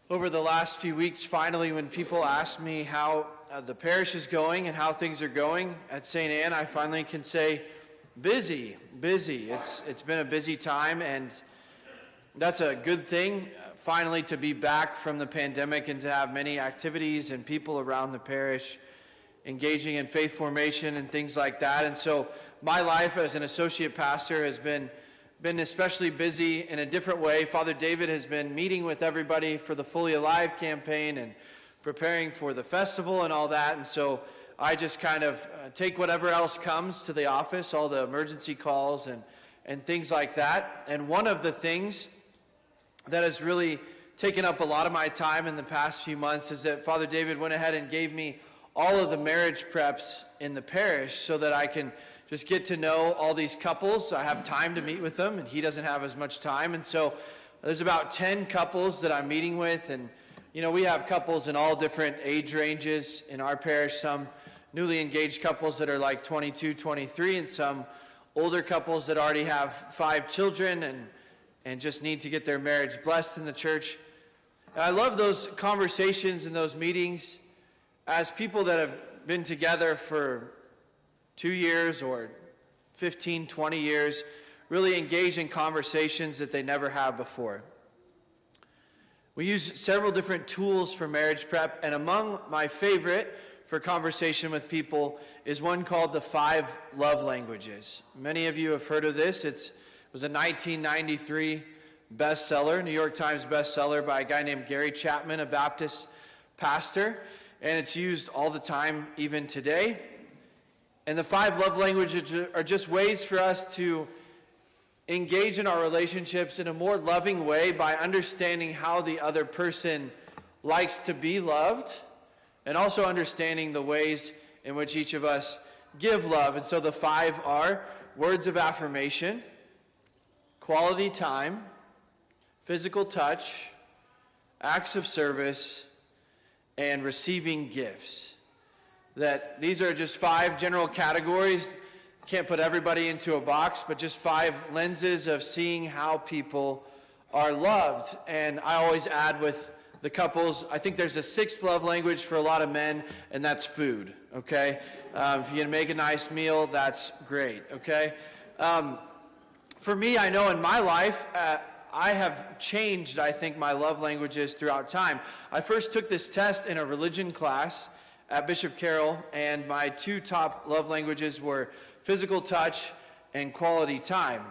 Over the last few weeks, finally, when people ask me how the parish is going and how things are going at St. Anne, I finally can say, busy. It's been a busy time, and that's a good thing, finally, to be back from the pandemic and to have many activities and people around the parish engaging in faith formation and things like that. And so my life as an associate pastor has been especially busy in a different way. Father David has been meeting with everybody for the Fully Alive campaign and preparing for the festival and all that. And so I just kind of take whatever else comes to the office, all the emergency calls and things like that. And one of the things that has really taken up a lot of my time in the past few months is that Father David went ahead and gave me all of the marriage preps in the parish so that I can just get to know all these couples. I have time to meet with them, and he doesn't have as much time. And so there's about 10 couples that I'm meeting with. And, you know, we have couples in all different age ranges in our parish. Some newly engaged couples that are like 22, 23, and some older couples that already have 5 children and just need to get their marriage blessed in the church. And I love those conversations and those meetings as people that have been together for 2 years or 15, 20 years, really engage in conversations that they never have before. We use several different tools for marriage prep, and among my favorite for conversation with people is one called the 5 Love Languages. Many of you have heard of this. It was a 1993 bestseller, New York Times bestseller by a guy named Gary Chapman, a Baptist pastor, and it's used all the time even today. And the 5 love languages are just ways for us to engage in our relationships in a more loving way by understanding how the other person likes to be loved and also understanding the ways in which each of us give love. And so the 5 are words of affirmation, quality time, physical touch, acts of service, and receiving gifts. That these are just 5 general categories. Can't put everybody into a box, but just 5 lenses of seeing how people are loved. And I always add with the couples, I think there's a 6th love language for a lot of men, and that's food, okay? If you can make a nice meal, that's great, okay? For me, I know in my life, I have changed, I think, my love languages throughout time. I first took this test in a religion class at Bishop Carroll, and my 2 top love languages were physical touch and quality time.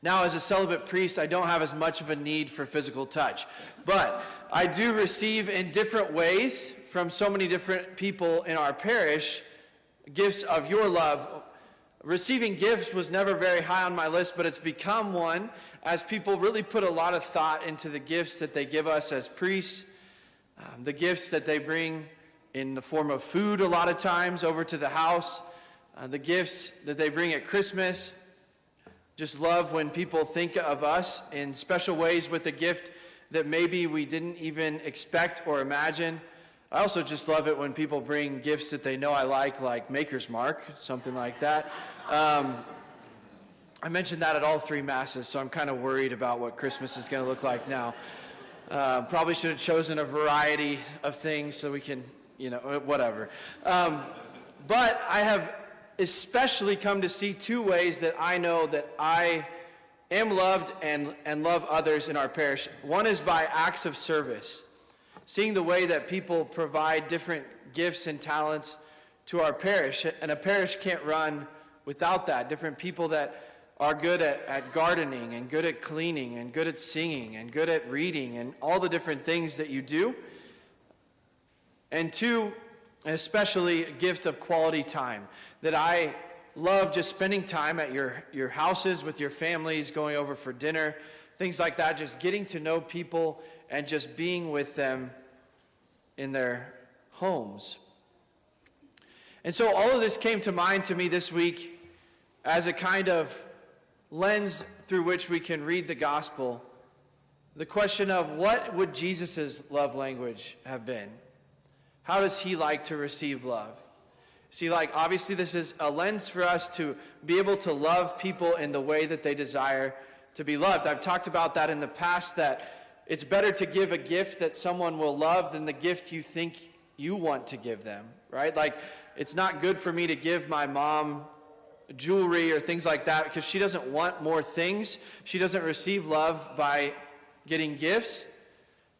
Now, as a celibate priest, I don't have as much of a need for physical touch, but I do receive in different ways from so many different people in our parish gifts of your love. Receiving gifts was never very high on my list, but it's become one as people really put a lot of thought into the gifts that they give us as priests, the gifts that they bring in the form of food a lot of times over to the house, the gifts that they bring at Christmas. Just love when people think of us in special ways with a gift that maybe we didn't even expect or imagine. I also just love it when people bring gifts that they know I like Maker's Mark, something like that. I mentioned that at all 3 masses, so I'm kind of worried about what Christmas is going to look like now. Probably should have chosen a variety of things so we can, whatever. But I have especially come to see 2 ways that I know that I am loved and love others in our parish. One is by acts of service, seeing the way that people provide different gifts and talents to our parish. And a parish can't run without that. Different people that are good at gardening and good at cleaning and good at singing and good at reading and all the different things that you do. And 2, especially a gift of quality time, that I love just spending time at your houses with your families, going over for dinner, things like that, just getting to know people and just being with them in their homes. And so all of this came to mind to me this week as a kind of lens through which we can read the gospel. The question of what would Jesus' love language have been? How does he like to receive love? See, obviously this is a lens for us to be able to love people in the way that they desire to be loved. I've talked about that in the past, that It's better to give a gift that someone will love than the gift you think you want to give them, right? Like, it's not good for me to give my mom jewelry or things like that because she doesn't want more things. She doesn't receive love by getting gifts.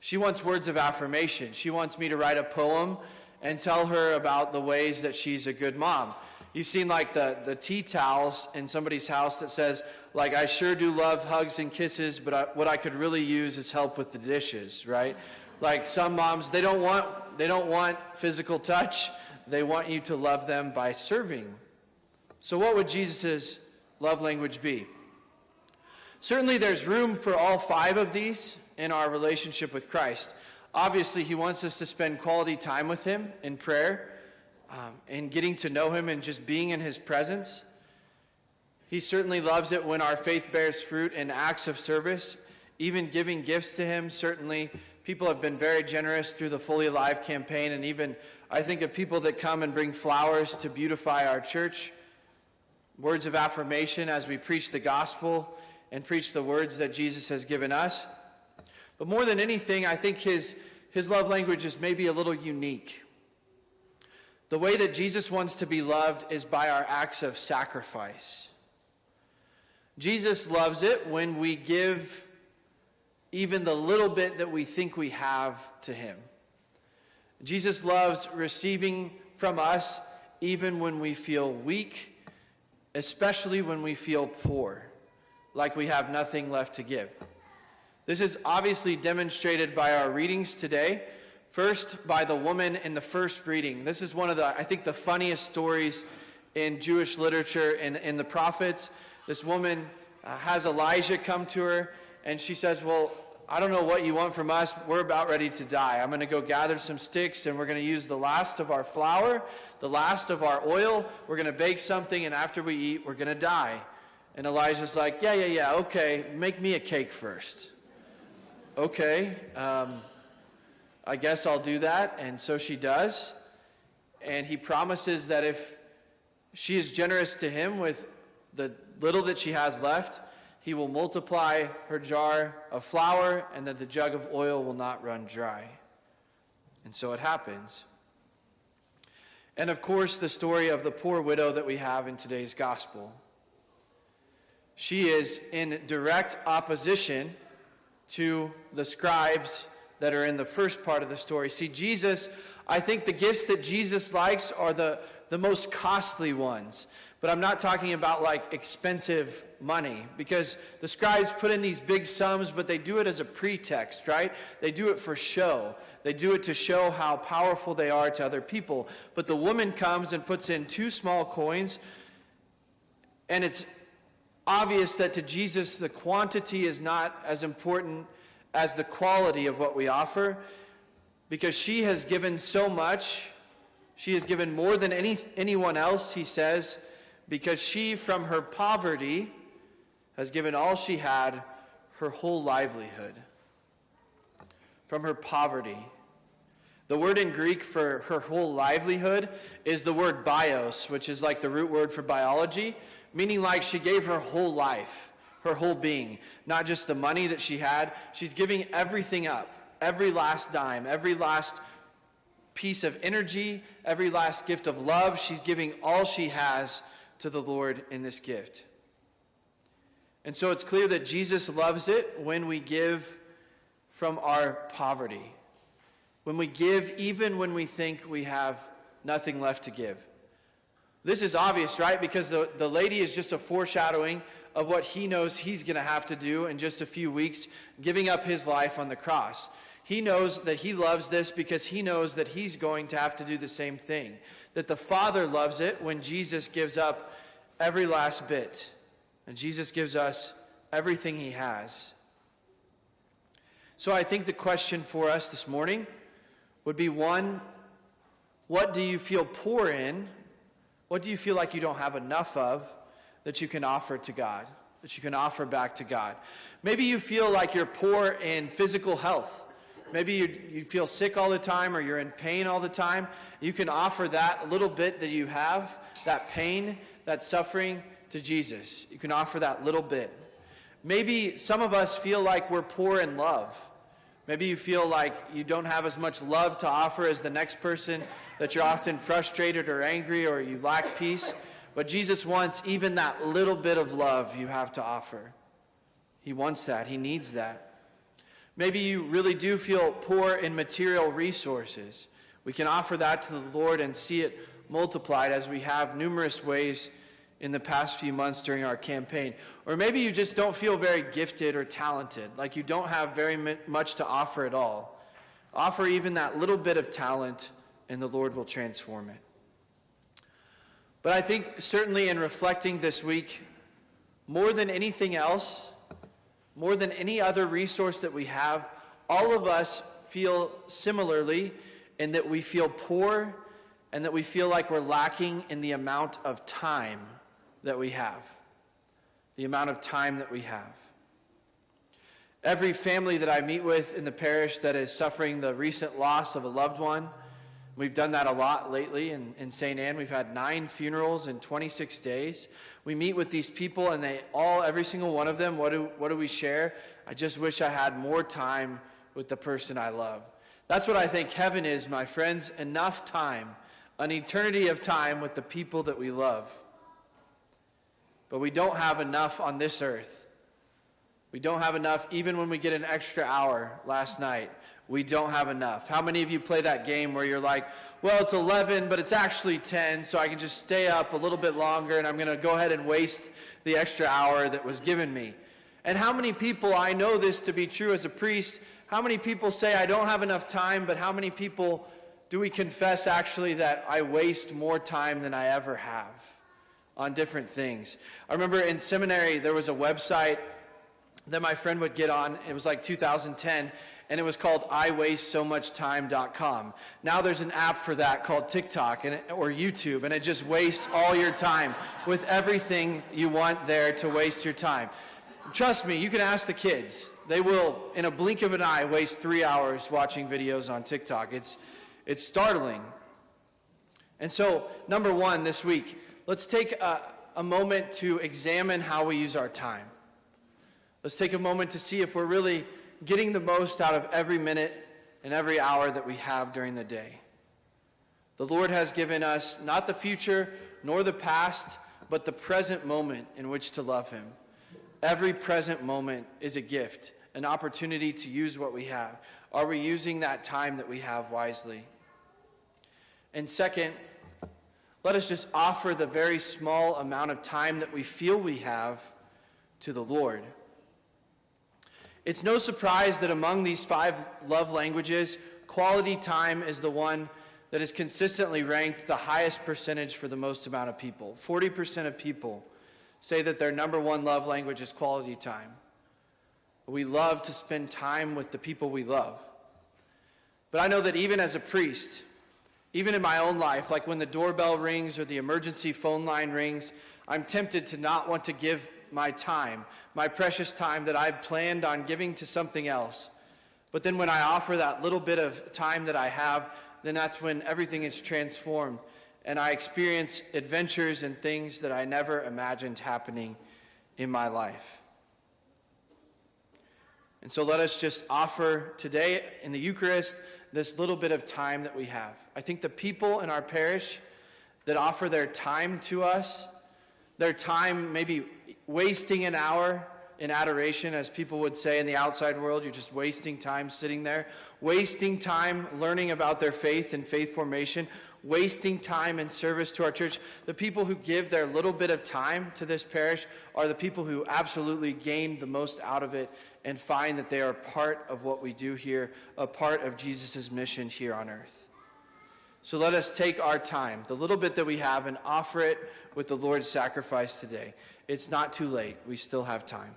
She wants words of affirmation. She wants me to write a poem and tell her about the ways that she's a good mom. You've seen like the tea towels in somebody's house that says, like, I sure do love hugs and kisses, but what I could really use is help with the dishes, right? Like some moms, they don't want physical touch. They want you to love them by serving. So what would Jesus' love language be? Certainly there's room for all 5 of these in our relationship with Christ. Obviously, he wants us to spend quality time with him in prayer, and getting to know him and just being in his presence. He certainly loves it when our faith bears fruit in acts of service, even giving gifts to him. Certainly, people have been very generous through the Fully Alive campaign, and even I think of people that come and bring flowers to beautify our church. Words of affirmation as we preach the gospel and preach the words that Jesus has given us. But more than anything, I think his love language is maybe a little unique. The way that Jesus wants to be loved is by our acts of sacrifice. Jesus loves it when we give even the little bit that we think we have to him. Jesus loves receiving from us even when we feel weak, especially when we feel poor, like we have nothing left to give. This is obviously demonstrated by our readings today. First, by the woman in the first reading. This is one of I think the funniest stories in Jewish literature and in the prophets. This woman has Elijah come to her, and she says, well, I don't know what you want from us. We're about ready to die. I'm going to go gather some sticks, and we're going to use the last of our flour, the last of our oil. We're going to bake something, and after we eat, we're going to die. And Elijah's like, yeah, okay, make me a cake first. Okay, I guess I'll do that. And so she does. And he promises that if she is generous to him with the little that she has left, he will multiply her jar of flour and that the jug of oil will not run dry. And so it happens. And of course, the story of the poor widow that we have in today's gospel. She is in direct opposition to the scribes that are in the first part of the story. See, Jesus, I think the gifts that Jesus likes are the most costly ones. But I'm not talking about like expensive money, because the scribes put in these big sums, but they do it as a pretext, right? They do it for show. They do it to show how powerful they are to other people. But the woman comes and puts in 2 small coins, and it's obvious that to Jesus the quantity is not as important as the quality of what we offer, because she has given so much. She has given more than anyone else, he says, because she, from her poverty, has given all she had, her whole livelihood. From her poverty. The word in Greek for her whole livelihood is the word bios, which is like the root word for biology, meaning like she gave her whole life, her whole being, not just the money that she had. She's giving everything up, every last dime, every last piece of energy, every last gift of love. She's giving all she has to the Lord in this gift. And so it's clear that Jesus loves it when we give from our poverty, when we give even when we think we have nothing left to give. This is obvious, right? Because the lady is just a foreshadowing of what he knows he's going to have to do in just a few weeks, giving up his life on the cross. He knows that he loves this because he knows that he's going to have to do the same thing. That the Father loves it when Jesus gives up every last bit. And Jesus gives us everything he has. So I think the question for us this morning would be, 1, what do you feel poor in? What do you feel like you don't have enough of that you can offer to God, that you can offer back to God? Maybe you feel like you're poor in physical health. Maybe you feel sick all the time, or you're in pain all the time. You can offer that little bit that you have, that pain, that suffering, to Jesus. You can offer that little bit. Maybe some of us feel like we're poor in love. Maybe you feel like you don't have as much love to offer as the next person, that you're often frustrated or angry or you lack peace. But Jesus wants even that little bit of love you have to offer. He wants that. He needs that. Maybe you really do feel poor in material resources. We can offer that to the Lord and see it multiplied, as we have numerous ways in the past few months during our campaign. Or maybe you just don't feel very gifted or talented, like you don't have very much to offer at all. Offer even that little bit of talent, and the Lord will transform it. But I think certainly in reflecting this week, more than anything else, more than any other resource that we have, all of us feel similarly in that we feel poor and that we feel like we're lacking in the amount of time that we have. The amount of time that we have. Every family that I meet with in the parish that is suffering the recent loss of a loved one, we've done that a lot lately in St. Anne. We've had 9 funerals in 26 days. We meet with these people and every single one of them, what do we share? I just wish I had more time with the person I love. That's what I think heaven is, my friends. Enough time, an eternity of time with the people that we love. But we don't have enough on this earth. We don't have enough even when we get an extra hour last night. We don't have enough. How many of you play that game where you're like, well, it's 11, but it's actually 10, so I can just stay up a little bit longer, and I'm going to go ahead and waste the extra hour that was given me? And how many people, I know this to be true as a priest, how many people say I don't have enough time, but how many people do we confess actually that I waste more time than I ever have on different things? I remember in seminary there was a website that my friend would get on. It was like 2010, and it was called iwastesomuchtime.com. Now there's an app for that called TikTok or YouTube, and it just wastes all your time with everything you want there to waste your time. Trust me, you can ask the kids. They will, in a blink of an eye, waste 3 hours watching videos on TikTok. It's startling. And so, number one this week, let's take a moment to examine how we use our time. Let's take a moment to see if we're really getting the most out of every minute and every hour that we have during the day. The Lord has given us not the future nor the past, but the present moment in which to love Him. Every present moment is a gift, an opportunity to use what we have. Are we using that time that we have wisely? And second, let us just offer the very small amount of time that we feel we have to the Lord. It's no surprise that among these 5 love languages, quality time is the one that is consistently ranked the highest percentage for the most amount of people. 40% of people say that their number one love language is quality time. We love to spend time with the people we love. But I know that even as a priest, even in my own life, like when the doorbell rings or the emergency phone line rings, I'm tempted to not want to give my time, my precious time that I've planned on giving to something else. But then when I offer that little bit of time that I have, then that's when everything is transformed and I experience adventures and things that I never imagined happening in my life. And so let us just offer today in the Eucharist this little bit of time that we have. I think the people in our parish that offer their time to us, their time maybe wasting an hour in adoration, as people would say in the outside world, you're just wasting time sitting there, wasting time learning about their faith and faith formation, wasting time in service to our church. The people who give their little bit of time to this parish are the people who absolutely gain the most out of it and find that they are part of what we do here, a part of Jesus' mission here on earth. So let us take our time, the little bit that we have, and offer it with the Lord's sacrifice today. It's not too late. We still have time.